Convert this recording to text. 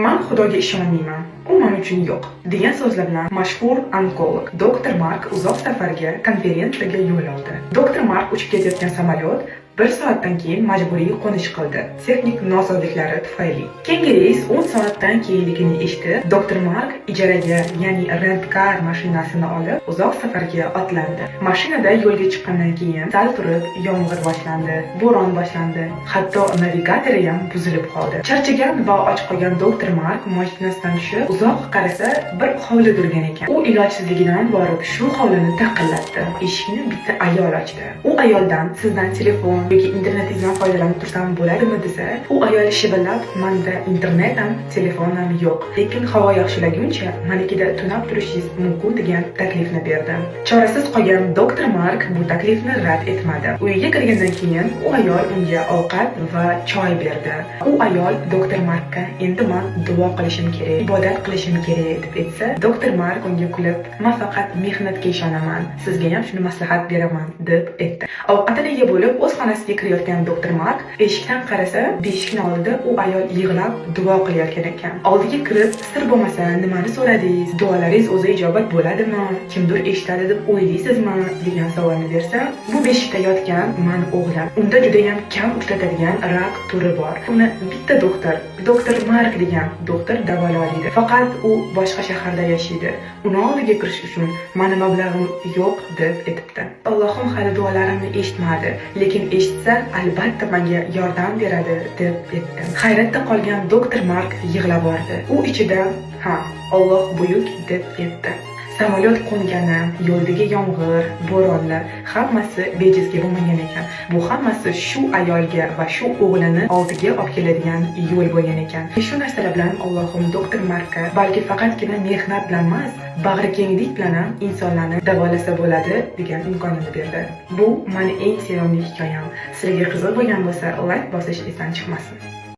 "Men Xudoga ishonmayman, u men uchun yo'q" degan so'zlar bilan mashhur onkolog doktor Mark uzoq safarga, konferensiyaga yo'l oldi. Doktor Mark uchib ketayotgan samolyot 1 soatdan keyin majburiy qo'nish qildi, texnik nosozliklari tufayli. Keyingi reys 10 soatdan keyinligini eshitib, doktor Mark ijaraga, ya'ni rent-car mashinasini olib, uzoq safarga otlandi. Mashinada yo'lga chiqqandan keyin sal turib, yomg'ir boshlandi, bo'ron boshlandi, hatto navigatori ham buzilib qoldi. Charchagan va och qolgan doktor Mark mashinasidan tushib, uzoq qarasa, bir hovli turgan ekan. U ilojsizligidan borib shu hovlini taqillatdi. Eshikni bitta ayol ochdi. U ayoldan "Sizdan telefon yoki internetingizdan foydalanib tursam bo'ladimi?" desa, u ayol shibillab, "Menda internet ham, telefon ham yo'q, lekin havo yaxshilaguncha manikida tunab turishingiz mumkin" degan taklifni berdi. Chorasiz qolgan doktor Mark bu taklifni rad etmadi. Uyiga kirgandan keyin u ayol unga ovqat va choy berdi. U ayol doktor Markka "Endi men duo qilishim kerak, ibodat qilishim kerak" deb aytsa, doktor Mark unga kulib, "Men faqat mehnatga ishonaman, sizga ham shuni maslahat beraman" deb aytdi. Ovqatini yeb bo'lib o'z xonasiga kirayotgan doktor Mark eshikdan qarasa, beshikning oldida u ayol yig'lab duo qilayotgan ekan. Oldiga kirib, "Sir bo'lmasa, nimani so'radingiz? Duolaringiz o'zi ijobat bo'ladimi? Kimdir eshitadi deb o'ylaysizmi?" degan savolni bersa, bu beshikda yotgan "Men o'g'lim. Unda juda ham kam uchratadigan rak turi bor. Uni bitta doktor Mark degan doktor davolaydi. Faqat u boshqa shaharda yashaydi. Uni oldiga kirish uchun meni mablag'im yo'q" deb aytibdi. Allohim hali duolarimni eshitmadi, lekin eshitsa albatta menga yordam beradi deb aytdi. Hayratda qolgan doktor Mark yig'lab bordi. U ichida "Ha, Alloh buyuk" deb aytdi. Samolyot qo'ngani, yo'ldagi yomg'ir, bo'ronlar hammasi bejizga bo'lmagan ekan. Bu hammasi shu ayolga va shu o'g'lini oldiga olib keladigan yo'l bo'lgan ekan. Shu narsalar bilan Allohim doktor Markka balki faqatgina mehnat bilan emas, bag'rikenglik bilan ham insonlarni davolasa bo'ladi degan imkoniyatni berdi. Bu meni eng sevimli hikoyam. Sizlarga qiziq bo'lgan bo'lsa, like bosish esdan chiqmasin.